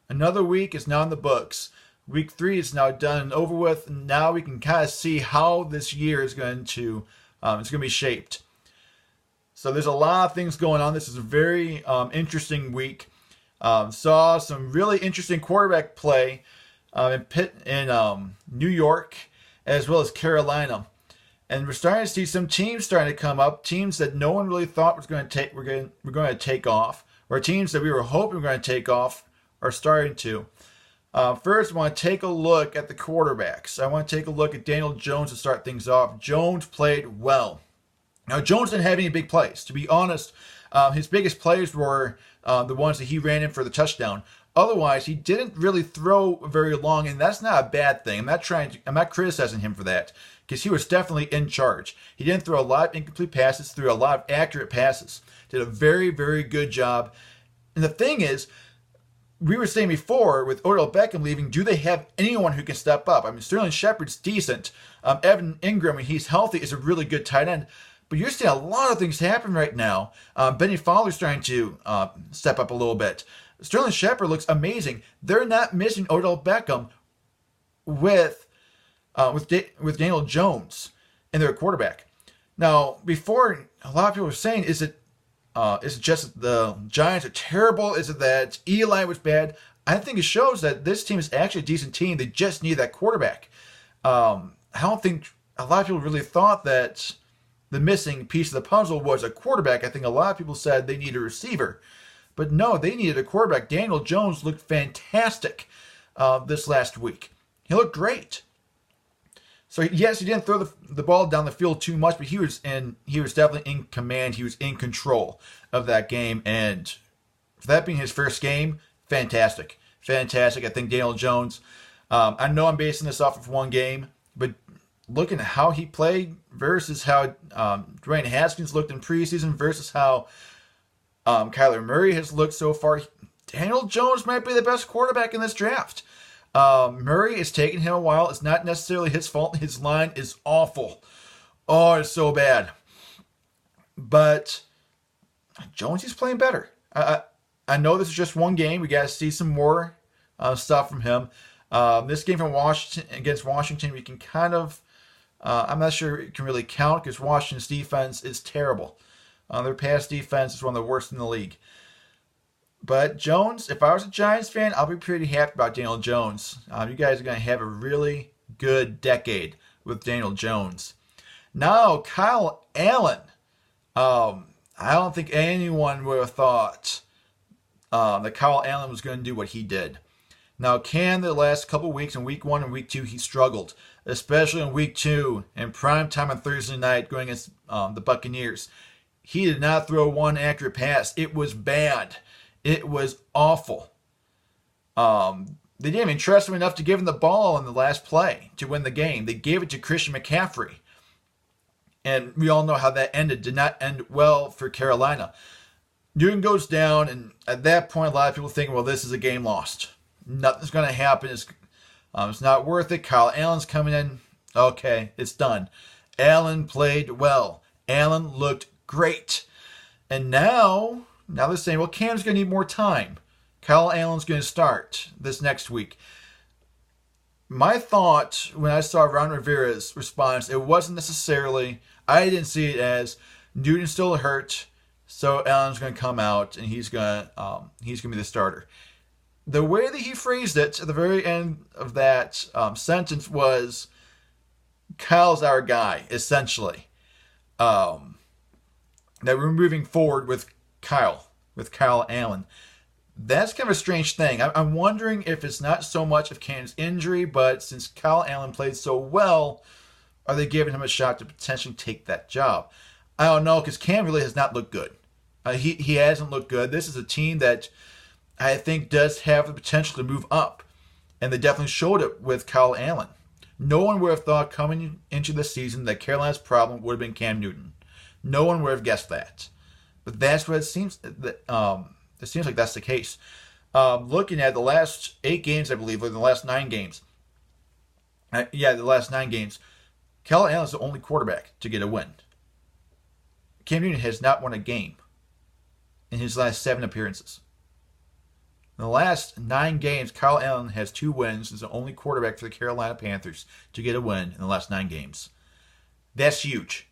Another week is now in the books. Week 3 is now done and over with. And now we can kind of see how this year is going to be shaped. So there's a lot of things going on. This is a very interesting week. Saw some really interesting quarterback play in New York as well as Carolina. And we're starting to see some teams starting to come up, teams that no one really thought was going to take were going to take off, or teams that we were hoping were going to take off are starting to. First, I want to take a look at the quarterbacks. I want to take a look at Daniel Jones to start things off. Jones played well. Now, Jones didn't have any big plays. To be honest, his biggest plays were the ones that he ran in for the touchdown. Otherwise, he didn't really throw very long, and that's not a bad thing. I'm not criticizing him for that, because he was definitely in charge. He didn't throw a lot of incomplete passes, threw a lot of accurate passes. Did a very, very good job. And the thing is, we were saying before, with Odell Beckham leaving, do they have anyone who can step up? I mean, Sterling Shepard's decent. Evan Ingram, when he's healthy, is a really good tight end. But you're seeing a lot of things happen right now. Benny Fowler's trying to step up a little bit. Sterling Shepard looks amazing. They're not missing Odell Beckham with Daniel Jones and their quarterback. Now, before, a lot of people were saying, is it just the Giants are terrible? Is it that Eli was bad? I think it shows that this team is actually a decent team. They just need that quarterback. I don't think a lot of people really thought that the missing piece of the puzzle was a quarterback. I think a lot of people said they need a receiver. But no, they needed a quarterback. Daniel Jones looked fantastic this last week. He looked great. So yes, he didn't throw the ball down the field too much, but he was definitely in command. He was in control of that game, and for that being his first game, fantastic. Fantastic. I think Daniel Jones, I know I'm basing this off of one game, but looking at how he played versus how Dwayne Haskins looked in preseason versus how Kyler Murray has looked so far, Daniel Jones might be the best quarterback in this draft. Murray is taking him a while. It's not necessarily his fault. His line is awful. Oh, it's so bad. But Jones is playing better. I know this is just one game. We got to see some more stuff from him. This game from Washington against Washington, we can kind of, I'm not sure it can really count because Washington's defense is terrible. Their pass defense is one of the worst in the league. But Jones, if I was a Giants fan, I'll be pretty happy about Daniel Jones. You guys are going to have a really good decade with Daniel Jones. Now, Kyle Allen. I don't think anyone would have thought that Kyle Allen was going to do what he did. Now, the last couple weeks, in week 1 and week 2, he struggled. Especially in week 2, in prime time on Thursday night, going against the Buccaneers. He did not throw one accurate pass. It was bad. It was awful. They didn't even trust him enough to give him the ball in the last play to win the game. They gave it to Christian McCaffrey. And we all know how that ended. Did not end well for Carolina. Newton goes down, and at that point, a lot of people think, well, this is a game lost. Nothing's going to happen. It's not worth it. Kyle Allen's coming in. Okay, it's done. Allen played well. Allen looked great. And now they're saying, well, Cam's going to need more time. Kyle Allen's going to start this next week. My thought when I saw Ron Rivera's response, it wasn't necessarily, I didn't see it as Newton's still hurt, so Allen's going to come out and he's going to be the starter. The way that he phrased it at the very end of that sentence was, Kyle's our guy, essentially. That we're moving forward with Kyle Allen. That's kind of a strange thing. I'm wondering if it's not so much of Cam's injury, but since Kyle Allen played so well, are they giving him a shot to potentially take that job? I don't know, because Cam really has not looked good. He hasn't looked good. This is a team that I think does have the potential to move up, and they definitely showed it with Kyle Allen. No one would have thought coming into this season that Carolina's problem would have been Cam Newton. No one would have guessed that. But that's what it seems. It seems like that's the case. Looking at the last 8 games, I believe, or the last 9 games. The last 9 games. Kyle Allen is the only quarterback to get a win. Cam Newton has not won a game in his last 7 appearances. In the last 9 games, Kyle Allen has 2 wins. He's the only quarterback for the Carolina Panthers to get a win in the last 9 games. That's huge.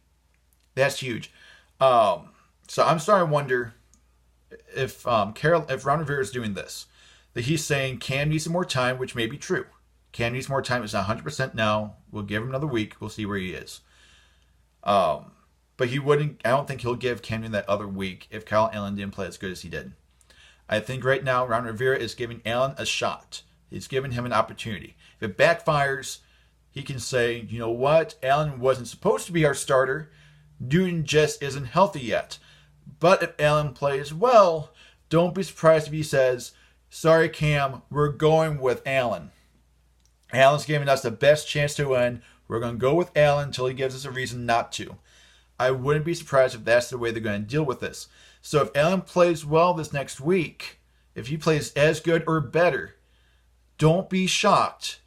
That's huge. So I'm starting to wonder if Ron Rivera is doing this. That he's saying Cam needs some more time, which may be true. Cam needs more time. It's not 100% now. We'll give him another week. We'll see where he is. But he wouldn't. I don't think he'll give Cam Newton that other week if Kyle Allen didn't play as good as he did. I think right now Ron Rivera is giving Allen a shot. He's giving him an opportunity. If it backfires, he can say, you know what? Allen wasn't supposed to be our starter. Newton just isn't healthy yet. But if Allen plays well, don't be surprised if he says, sorry, Cam, we're going with Allen. Allen's giving us the best chance to win. We're going to go with Allen until he gives us a reason not to. I wouldn't be surprised if that's the way they're going to deal with this. So if Allen plays well this next week, if he plays as good or better, don't be shocked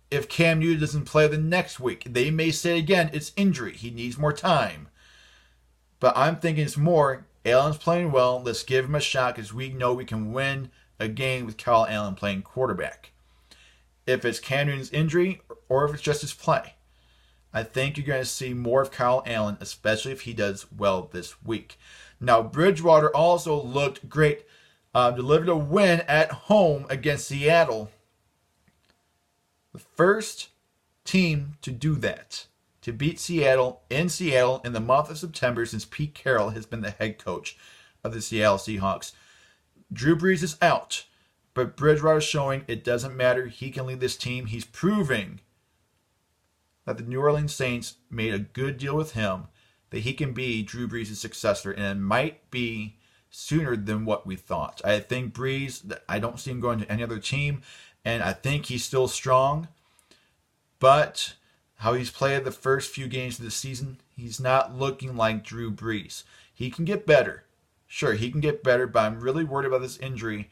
if Cam Newton doesn't play the next week. They may say again, it's injury. He needs more time. But I'm thinking it's more, Allen's playing well. Let's give him a shot because we know we can win a game with Kyle Allen playing quarterback. If it's Cam Newton's injury or if it's just his play, I think you're going to see more of Kyle Allen, especially if he does well this week. Now, Bridgewater also looked great. Delivered a win at home against Seattle. The first team to do that, to beat Seattle in the month of September since Pete Carroll has been the head coach of the Seattle Seahawks. Drew Brees is out, but Bridgewater is showing it doesn't matter. He can lead this team. He's proving that the New Orleans Saints made a good deal with him, that he can be Drew Brees' successor, and it might be sooner than what we thought. I think Brees, I don't see him going to any other team, and I think he's still strong, but how he's played the first few games of the season, he's not looking like Drew Brees. He can get better. Sure, he can get better, but I'm really worried about this injury.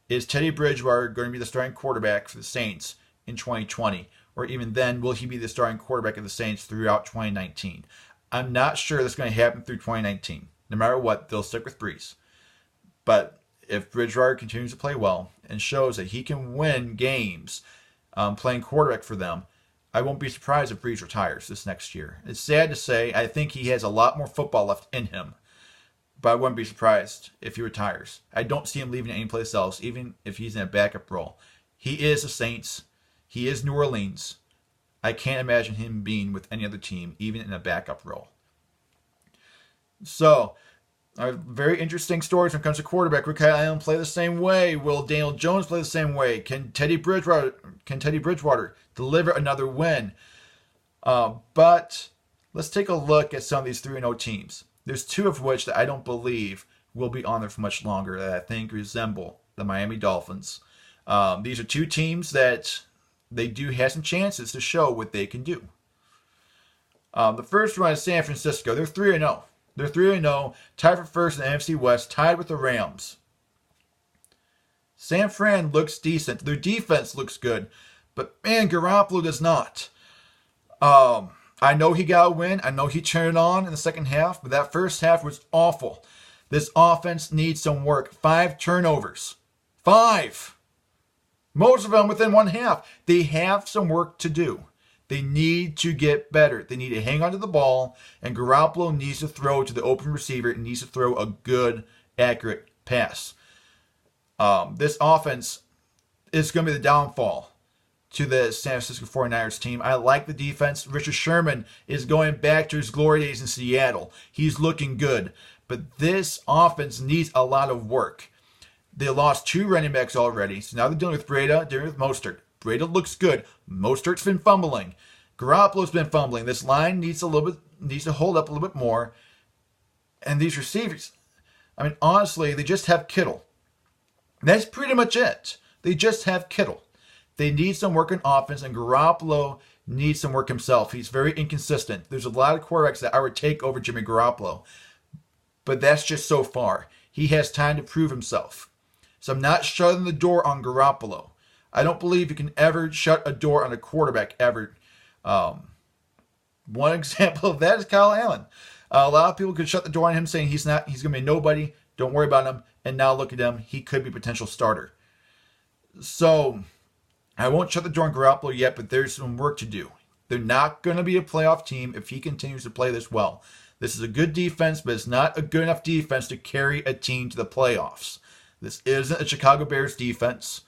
Is Teddy Bridgewater going to be the starting quarterback for the Saints in 2020? Or even then, will he be the starting quarterback of the Saints throughout 2019? I'm not sure that's going to happen through 2019. No matter what, they'll stick with Brees. But if Bridgewater continues to play well and shows that he can win games playing quarterback for them, I won't be surprised if Brees retires this next year. It's sad to say. I think he has a lot more football left in him. But I wouldn't be surprised if he retires. I don't see him leaving any place else, even if he's in a backup role. He is the Saints. He is New Orleans. I can't imagine him being with any other team, even in a backup role. So, very interesting stories when it comes to quarterback. Will Kyle Allen play the same way? Will Daniel Jones play the same way? Can Teddy Bridgewater deliver another win? But let's take a look at some of these 3-0 teams. There's 2 of which that I don't believe will be on there for much longer that I think resemble the Miami Dolphins. These are 2 teams that they do have some chances to show what they can do. The first one is San Francisco. They're 3-0. They're 3-0, tied for first in the NFC West, tied with the Rams. San Fran looks decent. Their defense looks good. But, man, Garoppolo does not. I know he got a win. I know he turned it on in the second half, but that first half was awful. This offense needs some work. 5 turnovers. 5! Most of them within one half. They have some work to do. They need to get better. They need to hang on to the ball, and Garoppolo needs to throw to the open receiver and needs to throw a good, accurate pass. This offense is going to be the downfall to the San Francisco 49ers team. I like the defense. Richard Sherman is going back to his glory days in Seattle. He's looking good. But this offense needs a lot of work. They lost 2 running backs already, so now they're dealing with Breida, dealing with Mostert. Breida looks good. Mostert's been fumbling. Garoppolo's been fumbling. This line needs to hold up a little bit more. And these receivers, I mean, honestly, they just have Kittle. That's pretty much it. They just have Kittle. They need some work in offense, and Garoppolo needs some work himself. He's very inconsistent. There's a lot of quarterbacks that I would take over Jimmy Garoppolo, but that's just so far. He has time to prove himself. So I'm not shutting the door on Garoppolo. I don't believe you can ever shut a door on a quarterback ever. One example of that is Kyle Allen. A lot of people could shut the door on him saying he's going to be nobody. Don't worry about him. And now look at him. He could be a potential starter. So I won't shut the door on Garoppolo yet, but there's some work to do. They're not going to be a playoff team if he continues to play this well. This is a good defense, but it's not a good enough defense to carry a team to the playoffs. This isn't a Chicago Bears defense.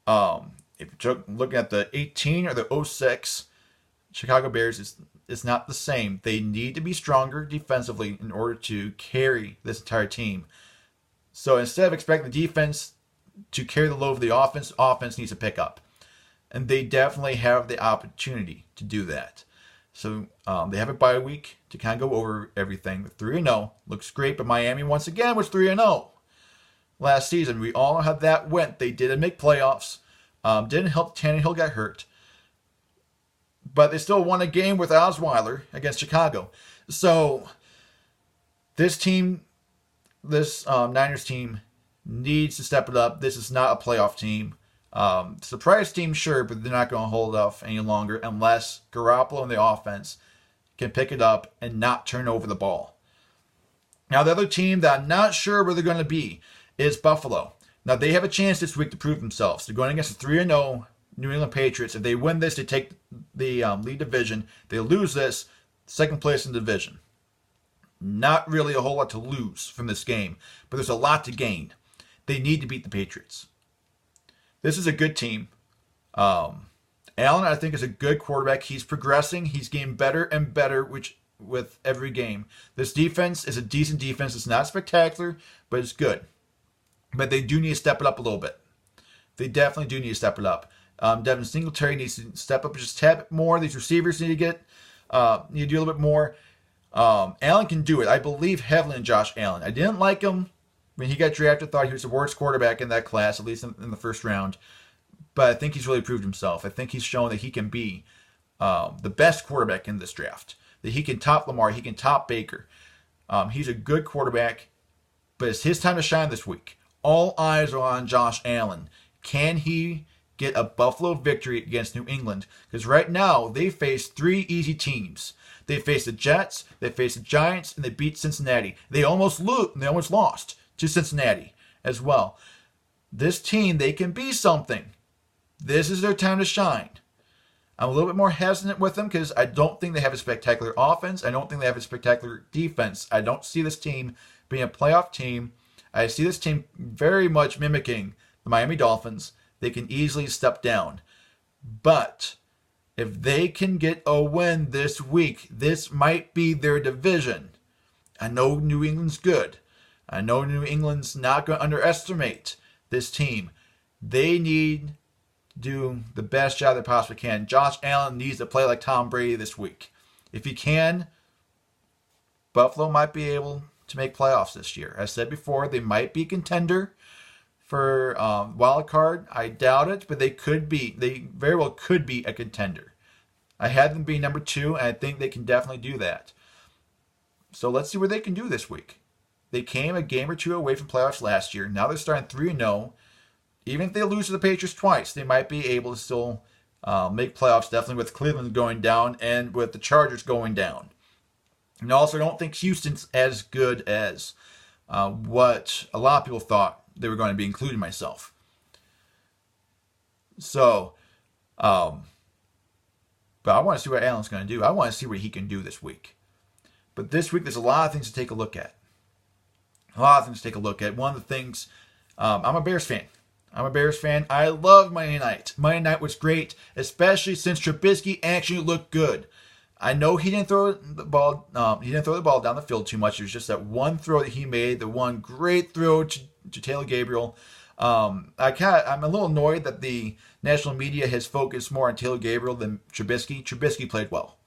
If you're looking at the 18 or the 06 Chicago Bears, it's not the same. They need to be stronger defensively in order to carry this entire team. So instead of expecting the defense to carry the load of the offense needs to pick up. And they definitely have the opportunity to do that. So they have a bye week to kind of go over everything. 3-0 looks great, but Miami once again was 3-0 last season. We all know how that went. They didn't make playoffs. Didn't help. Tannehill got hurt, but they still won a game with Osweiler against Chicago. So this team, this Niners team, needs to step it up. This is not a playoff team. Surprise team, sure, but they're not going to hold off any longer unless Garoppolo and the offense can pick it up and not turn over the ball. Now, the other team that I'm not sure where they're going to be is Buffalo. Now, they have a chance this week to prove themselves. They're going against the 3-0 New England Patriots. If they win this, they take the lead division. They lose this, second place in the division. Not really a whole lot to lose from this game, but there's a lot to gain. They need to beat the Patriots. This is a good team. Allen, I think, is a good quarterback. He's progressing. He's getting better and better with every game. This defense is a decent defense. It's not spectacular, but it's good. But they do need to step it up a little bit. They definitely do need to step it up. Devin Singletary needs to step up just a tad bit more. These receivers need to do a little bit more. Allen can do it. I believe heavily in Josh Allen. I didn't like him when he got drafted. Thought he was the worst quarterback in that class, at least in the first round. But I think he's really proved himself. I think he's shown that he can be the best quarterback in this draft. That he can top Lamar. He can top Baker. He's a good quarterback. But it's his time to shine this week. All eyes are on Josh Allen. Can he get a Buffalo victory against New England? Because right now, they face 3 easy teams. They face the Jets, they face the Giants, and they beat Cincinnati. They almost lost to Cincinnati as well. This team, they can be something. This is their time to shine. I'm a little bit more hesitant with them because I don't think they have a spectacular offense. I don't think they have a spectacular defense. I don't see this team being a playoff team. I see this team very much mimicking the Miami Dolphins. They can easily step down. But if they can get a win this week, this might be their division. I know New England's good. I know New England's not going to underestimate this team. They need to do the best job they possibly can. Josh Allen needs to play like Tom Brady this week. If he can, Buffalo might be able to make playoffs this year. As I said before, they might be a contender for wild card. I doubt it, but they could be. They very well could be a contender. I had them be number 2, and I think they can definitely do that. So let's see what they can do this week. They came a game or 2 away from playoffs last year. Now they're starting 3-0. Even if they lose to the Patriots twice, they might be able to still make playoffs, definitely with Cleveland going down and with the Chargers going down. And I also don't think Houston's as good as what a lot of people thought they were going to be, including myself. So, but I want to see what Allen's going to do. I want to see what he can do this week. But this week, there's a lot of things to take a look at. One of the things, I'm a Bears fan. I love Monday night. Monday night was great, especially since Trubisky actually looked good. I know he didn't throw the ball. He didn't throw the ball down the field too much. It was just that one throw that he made, the one great throw to Taylor Gabriel. I'm a little annoyed that the national media has focused more on Taylor Gabriel than Trubisky. Trubisky played well.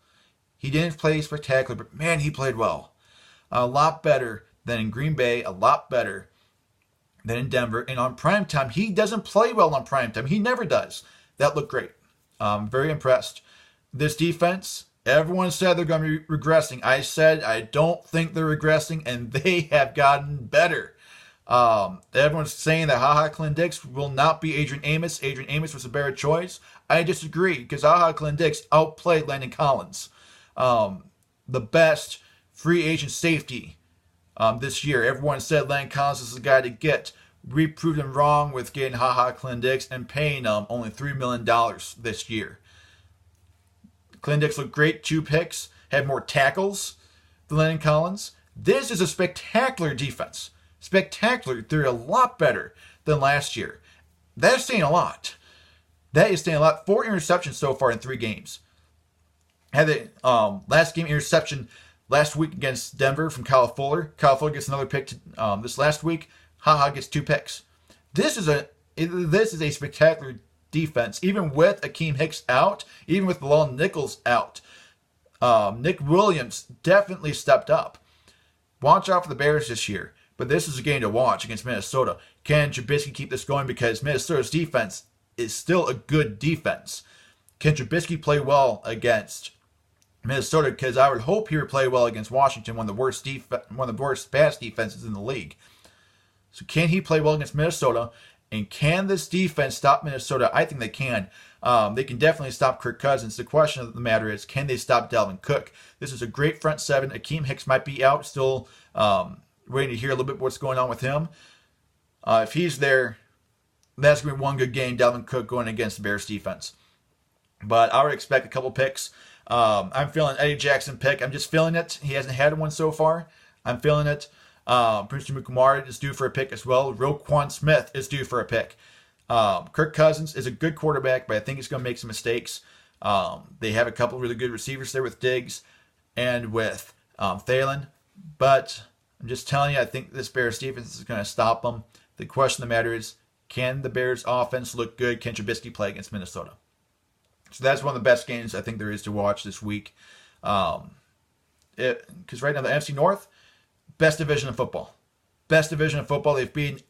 He didn't play spectacular, but man, he played well. A lot better than in Green Bay. A lot better than in Denver. And on primetime, he doesn't play well on primetime. He never does. That looked great. Very impressed. This defense, everyone said they're going to be regressing. I said I don't think they're regressing, and they have gotten better. Everyone's saying that HaHa Clinton-Dix will not be Adrian Amos. Adrian Amos was a better choice. I disagree because HaHa Clinton-Dix outplayed Landon Collins, the best free agent safety this year. Everyone said Landon Collins is the guy to get. we proved them wrong with getting HaHa Clinton-Dix and paying them only $3 million this year. Clinton-Dix looked great, 2 picks, had more tackles than Landon Collins. This is a spectacular defense. Spectacular. They're a lot better than last year. That's saying a lot. That is saying a lot. 4 interceptions so far in 3 games. Had the last game interception last week against Denver from Kyle Fuller. Kyle Fuller gets another pick this last week. HaHa gets 2 picks. This is a spectacular defense, even with Akeem Hicks out, even with Bilal Nichols out. Nick Williams definitely stepped up. Watch out for the Bears this year, but this is a game to watch against Minnesota. Can Trubisky keep this going? Because Minnesota's defense is still a good defense. Can Trubisky play well against Minnesota? Because I would hope he would play well against Washington, one of the worst pass defenses in the league. So can he play well against Minnesota? And can this defense stop Minnesota? I think they can. They can definitely stop Kirk Cousins. The question of the matter is, can they stop Dalvin Cook? This is a great front 7. Akeem Hicks might be out. Still waiting to hear a little bit what's going on with him. If he's there, that's going to be one good game. Dalvin Cook going against the Bears defense. But I would expect a couple picks. I'm feeling Eddie Jackson pick. I'm just feeling it. He hasn't had one so far. I'm feeling it. Prince Amukamara is due for a pick as well. Roquan Smith is due for a pick. Kirk Cousins is a good quarterback, but I think he's going to make some mistakes. They have a couple really good receivers there with Diggs and with Thielen. But I'm just telling you, I think this Bears defense is going to stop them. The question of the matter is, can the Bears offense look good? Can Trubisky play against Minnesota? So that's one of the best games I think there is to watch this week. Because right now the NFC North, best division of football. Best division of football. They've been,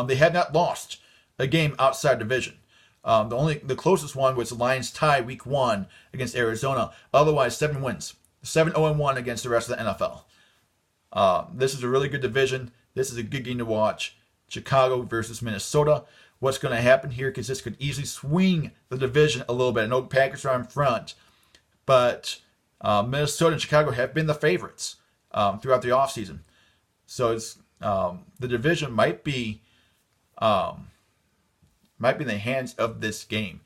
they have not lost a game outside division. The closest one was the Lions tie week 1 against Arizona. Otherwise, 7 wins. 7-0-1 against the rest of the NFL. This is a really good division. This is a good game to watch. Chicago versus Minnesota. What's going to happen here? Because this could easily swing the division a little bit. I know the Packers are in front, but Minnesota and Chicago have been the favorites throughout the offseason. So it's the division might be in the hands of this game.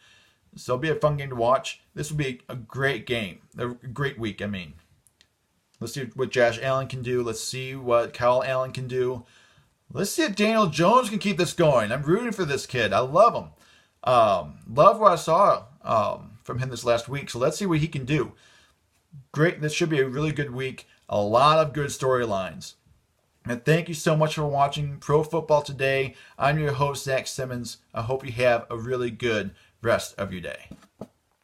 So it'll be a fun game to watch. This will be a great game, a great week. I mean, let's see what Josh Allen can do. Let's see what Kyle Allen can do. Let's see if Daniel Jones can keep this going. I'm rooting for this kid. I love him. Love what I saw from him this last week. So let's see what he can do. Great. This should be a really good week. A lot of good storylines. And thank you so much for watching Pro Football Today. I'm your host, Zach Simmons. I hope you have a really good rest of your day.